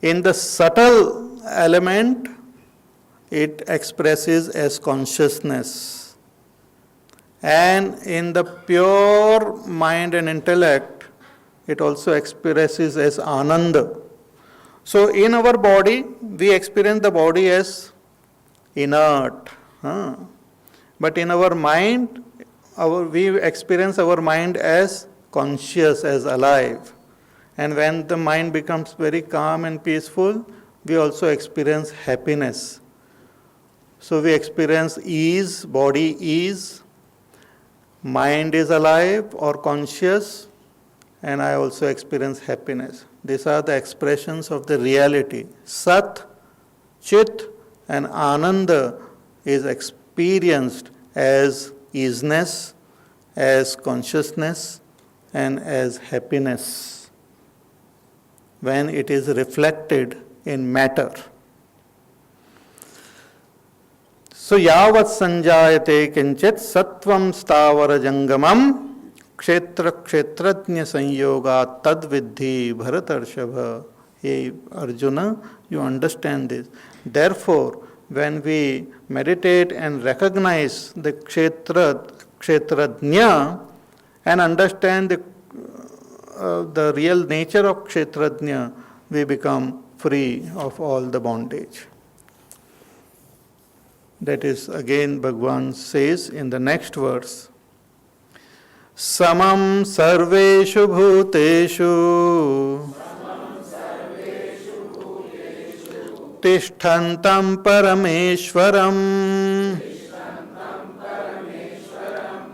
In the subtle element, it expresses as consciousness. And in the pure mind and intellect, it also expresses as ananda. So in our body, we experience the body as inert. But in our mind, we experience our mind as conscious, as alive. And when the mind becomes very calm and peaceful, we also experience happiness. So we experience ease, body ease, mind is alive or conscious, and I also experience happiness. These are the expressions of the reality. Sat, Chit, and Ananda is experienced as easiness, as consciousness, and as happiness when it is reflected in matter. So yavat sanjayate kinchit sattvam sthavara jangamam kshetra kshetrajna sanyoga tad vidhi bharatarshava. Hey Arjuna, you understand this. Therefore, when we meditate and recognize the kshetrajna and understand the real nature of kshetrajna, we become free of all the bondage. That is, again, Bhagavan says in the next verse, Samam sarveshu bhuteshu tishthantam parameshwaram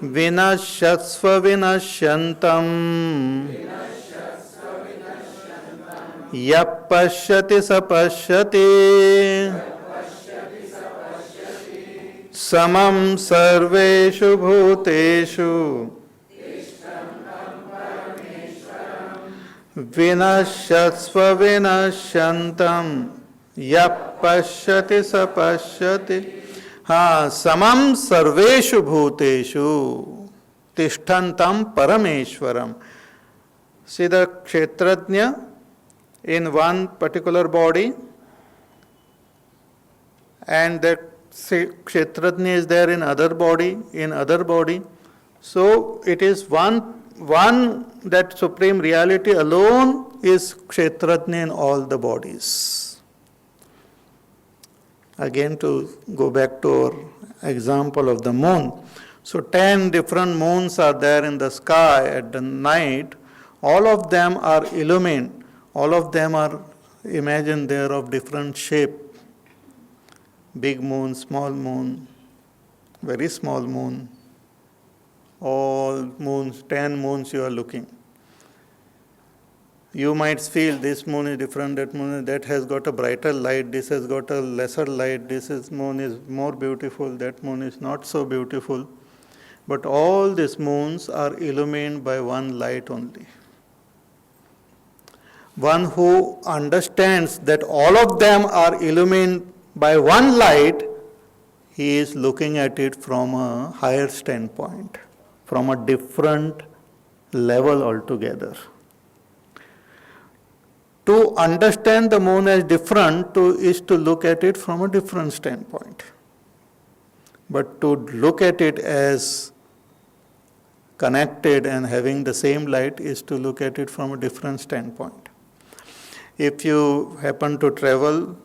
vinashatsva vinashyantam yapashyati sapashyati samam sarveshu bhuteshu vinashatsva vinashyantam yapashyati sapashyati. Samam sarveshu bhuteshu tishthantam parameshwaram. See the kshetrajna in one particular body, and that kshetrajna is there in other body, So it is one that supreme reality alone is kshetrajna in all the bodies. Again, to go back to our example of the moon. So 10 different moons are there in the sky at the night. All of them are illumined. All of them are, imagine they are of different shape. Big moon, small moon, very small moon. All moons, 10 moons you are looking. You might feel this moon is different, that has got a brighter light, this has got a lesser light, moon is more beautiful, that moon is not so beautiful. But all these moons are illumined by one light only. One who understands that all of them are illumined by one light, he is looking at it from a higher standpoint, from a different level altogether. To understand the moon as different is to look at it from a different standpoint. But to look at it as connected and having the same light is to look at it from a different standpoint. If you happen to travel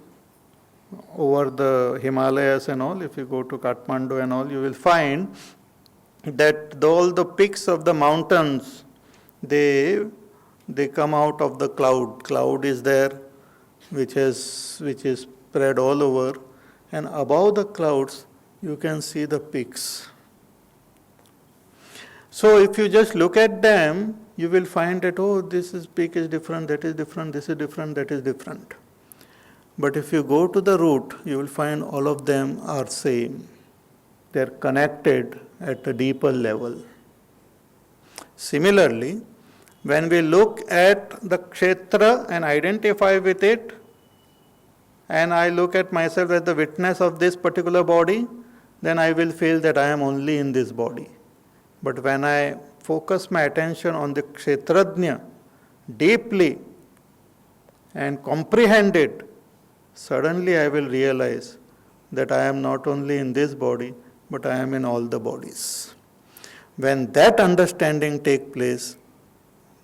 over the Himalayas and all, if you go to Kathmandu and all, you will find that all the peaks of the mountains, they come out of the cloud. Cloud is there, which is spread all over, and above the clouds you can see the peaks. So if you just look at them, you will find that, this peak is different, that is different, this is different, that is different. But if you go to the root, you will find all of them are same. They are connected at a deeper level. Similarly, when we look at the kshetra and identify with it, and I look at myself as the witness of this particular body, then I will feel that I am only in this body. But when I focus my attention on the kshetrajna deeply, and comprehend it, suddenly I will realize that I am not only in this body, but I am in all the bodies. When that understanding takes place,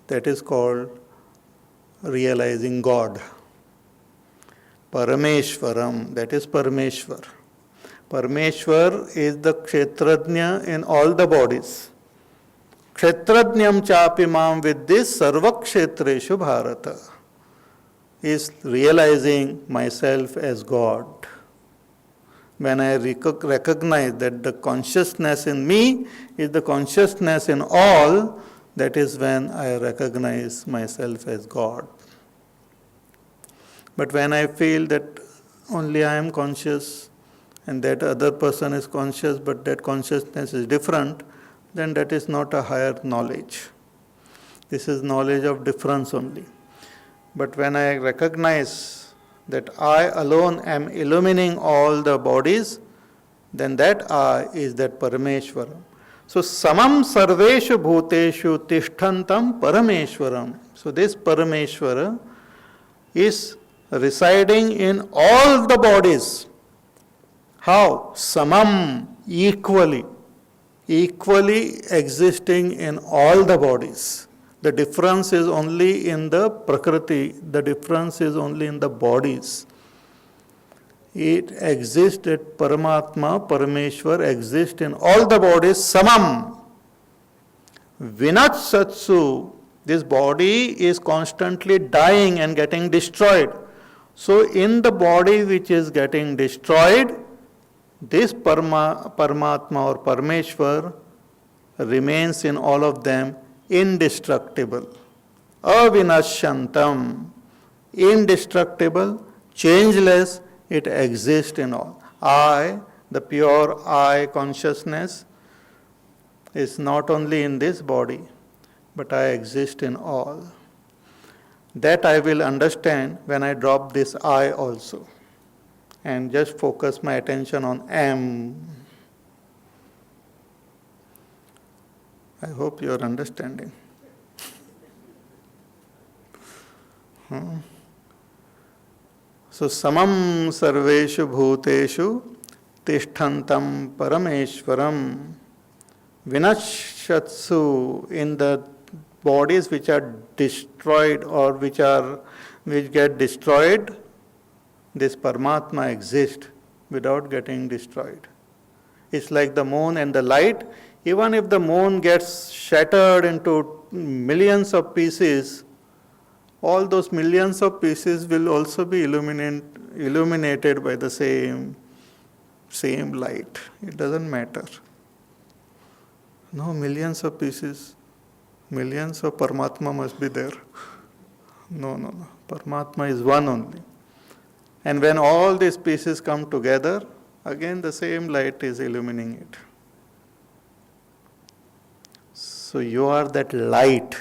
that is called realizing God. Parameshwaram, that is Parameshwar. Parameshwar is the Kshetrajna in all the bodies. Kshetrajnam chapi mam viddhis sarva kshetreshu bharata, is realizing myself as God. When I recognize that the consciousness in me is the consciousness in all, that is when I recognize myself as God. But when I feel that only I am conscious and that other person is conscious, but that consciousness is different, then that is not a higher knowledge. This is knowledge of difference only. But when I recognize that I alone am illumining all the bodies, then that I is that Parameshwaram. So samam sarveshu bhuteshu tishthantam Parameshwaram. So this Parameshwara is residing in all the bodies. How? Samam, equally existing in all the bodies. The difference is only in the Prakriti, the difference is only in the bodies. It exists that Paramatma, Parameshwar exists in all the bodies, samam. Vinat satsu, this body is constantly dying and getting destroyed. So in the body which is getting destroyed, this Paramatma or Parameshwar remains in all of them indestructible. Avinashyantam, indestructible, changeless, it exists in all. I, the pure I consciousness, is not only in this body, but I exist in all. That I will understand when I drop this I also and just focus my attention on am. I hope you are understanding. So samam sarveshu bhuteshu tishthantam parameshwaram vinashatsu, in the bodies which are destroyed or which get destroyed, this Paramatma exists without getting destroyed. It's like the moon and the light. Even if the moon gets shattered into millions of pieces, all those millions of pieces will also be illuminated by the same light. It doesn't matter. No, millions of pieces, millions of Paramatma must be there. No. Paramatma is one only. And when all these pieces come together, again the same light is illuminating it. So you are that light.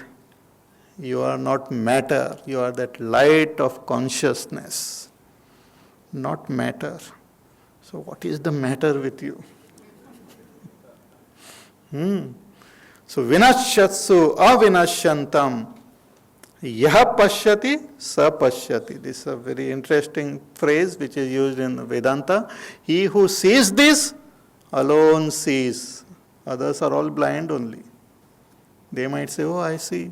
You are not matter. You are that light of consciousness, not matter. So what is the matter with you? So vinashyatsu avinashyantam yaha pashyati sa pashyati. This is a very interesting phrase which is used in Vedanta. He who sees this alone sees. Others are all blind only. They might say, oh, I see.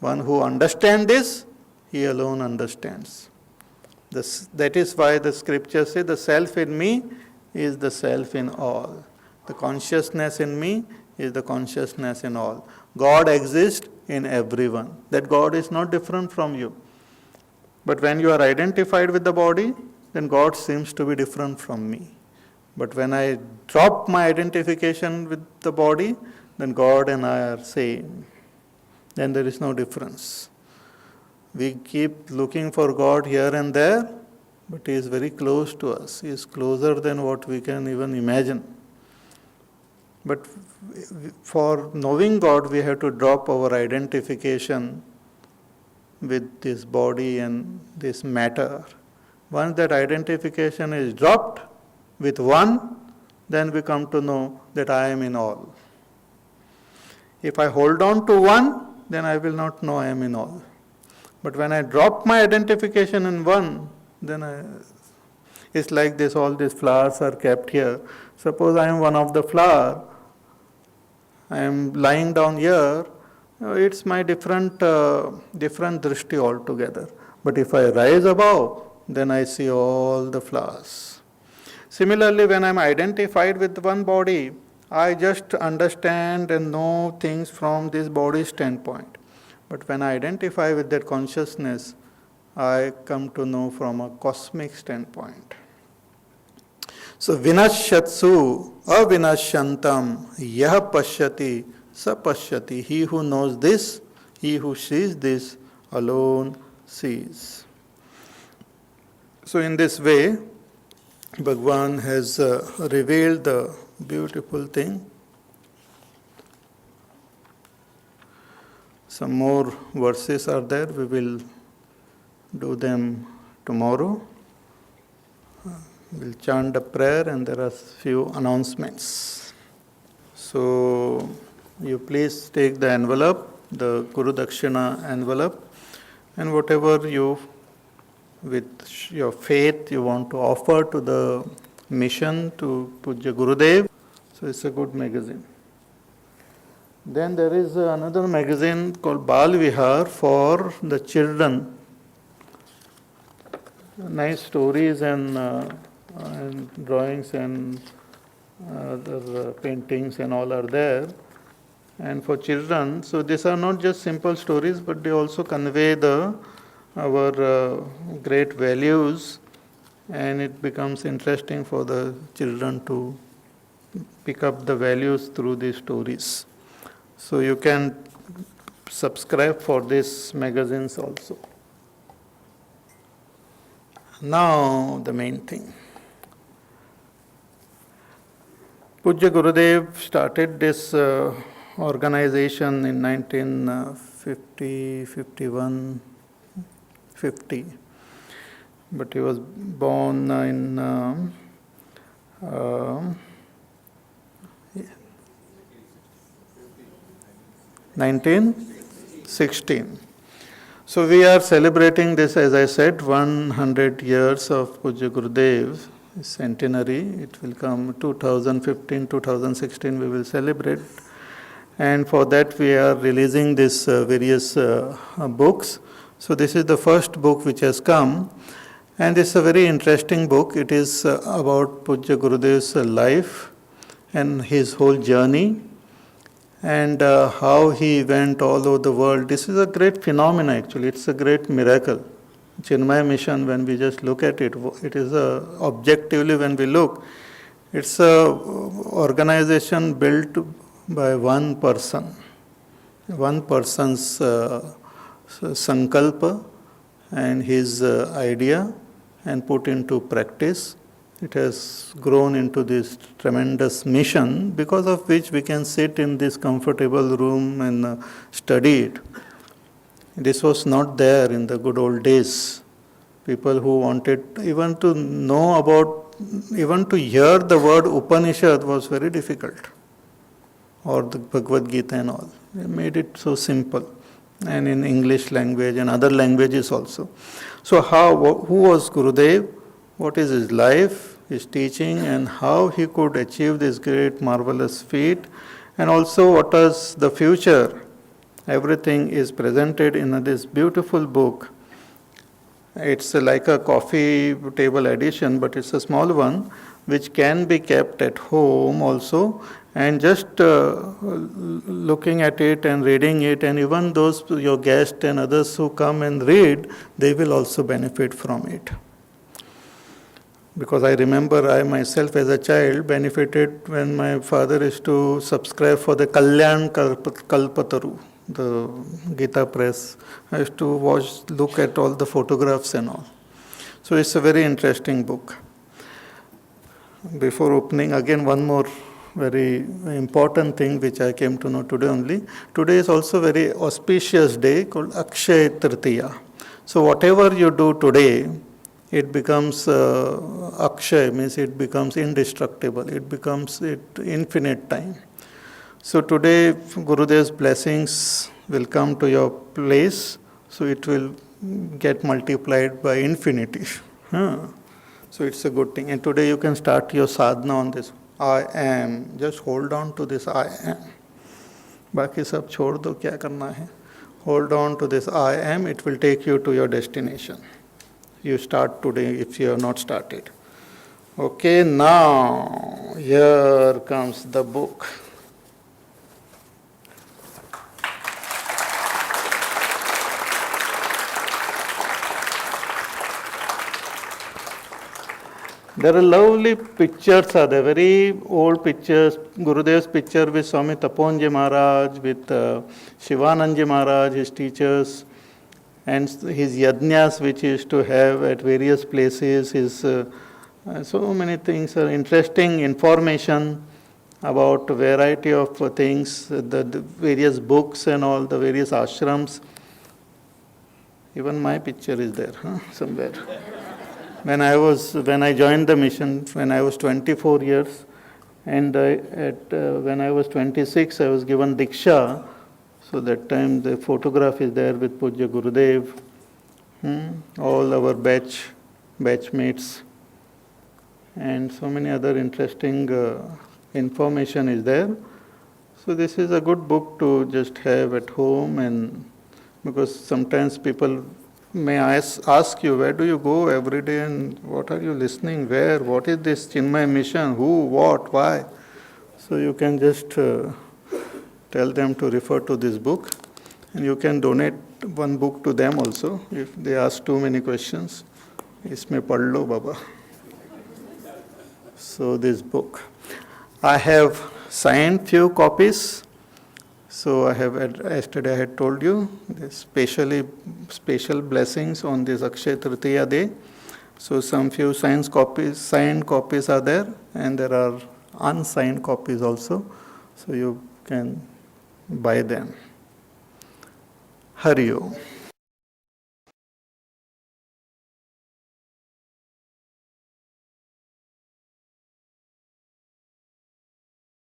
One who understands this, he alone understands. That is why the scriptures say the self in me is the self in all. The consciousness in me is the consciousness in all. God exists in everyone. That God is not different from you. But when you are identified with the body, then God seems to be different from me. But when I drop my identification with the body, then God and I are same. Then there is no difference. We keep looking for God here and there, but He is very close to us. He is closer than what we can even imagine. But for knowing God, we have to drop our identification with this body and this matter. Once that identification is dropped with one, then we come to know that I am in all. If I hold on to one, then I will not know I am in all. But when I drop my identification in one, then it's like this, all these flowers are kept here. Suppose I am one of the flower, I am lying down here, it's my different drishti altogether. But if I rise above, then I see all the flowers. Similarly, when I am identified with one body, I just understand and know things from this body standpoint. But when I identify with that consciousness, I come to know from a cosmic standpoint. So vinashyatsu avinashyantam yah pashyati sa pashyati. He who knows this, he who sees this, alone sees. So in this way, Bhagavan has revealed the beautiful thing. Some more verses are there. We will do them tomorrow. We'll chant a prayer and there are few announcements. So you please take the envelope, the Guru Dakshina envelope, and whatever you, with your faith, you want to offer to the mission, to Pujya Gurudev. So it's a good magazine. Then there is another magazine called Bal Vihar for the children. Nice stories and drawings and other paintings and all are there. And for children, so these are not just simple stories, but they also convey our great values, and it becomes interesting for the children to pick up the values through these stories. So you can subscribe for these magazines also. Now the main thing. Pujya Gurudev started this organization in 1950, 51, 50. But he was born in 1916. So we are celebrating this, as I said, 100 years of Pujya Gurudev centenary. It will come 2015, 2016 we will celebrate. And for that we are releasing these various books. So this is the first book which has come. And this is a very interesting book. It is about Pujya Gurudev's life and his whole journey, and how he went all over the world. This is a great phenomenon actually. It's a great miracle. Chinmaya Mission, when we just look at it, it is objectively when we look, it's a organization built by one person. One person's sankalpa and his idea and put into practice. It has grown into this tremendous mission, because of which we can sit in this comfortable room and study it. This was not there in the good old days. People who wanted even to know about, even to hear the word Upanishad was very difficult, or the Bhagavad Gita and all. They made it so simple, and in English language and other languages also. So who was Gurudev? What is his life, his teaching, and how he could achieve this great marvelous feat, and also what is the future. Everything is presented in this beautiful book. It's like a coffee table edition, but it's a small one, which can be kept at home also, and just looking at it and reading it, and even those your guests and others who come and read, they will also benefit from it. Because I remember I myself as a child benefited when my father used to subscribe for the Kalyan Kalpataru, the Gita press. I used to look at all the photographs and all. So it's a very interesting book. Before opening, again one more very important thing which I came to know today only. Today is also a very auspicious day called Akshaya Tritiya. So whatever you do today, it becomes Akshay, means it becomes indestructible. It becomes infinite time. So today Gurudev's blessings will come to your place. So it will get multiplied by infinity. Huh. So it's a good thing. And today you can start your sadhana on this. I am. Just hold on to this I am. बाकी सब छोड़ दो, क्या करना है. Hold on to this I am. It will take you to your destination. You start today if you have not started. Okay, now here comes the book. There are lovely pictures, are there, very old pictures. Gurudev's picture with Swami Taponji Maharaj, with Shivananji Maharaj, his teachers, and his yajnas which he used to have at various places. His so many things are interesting information about a variety of things, the various books and all the various ashrams. Even my picture is there, somewhere. When I joined the mission, when I was 24 years, and when I was 26, I was given Diksha. So that time the photograph is there with Pujya Gurudev, all our batchmates, and so many other interesting information is there. So this is a good book to just have at home, and because sometimes people may ask you, where do you go every day and what are you listening, where, what is this Chinmay mission, who, what, why? So you can just tell them to refer to this book, and you can donate one book to them also if they ask too many questions. Isme padh lo baba. So this book. I have signed few copies. So I have, yesterday I had told you, special blessings on this Akshaya Tritiya day. So some few signed copies are there, and there are unsigned copies also. So you can buy them. Hari Om.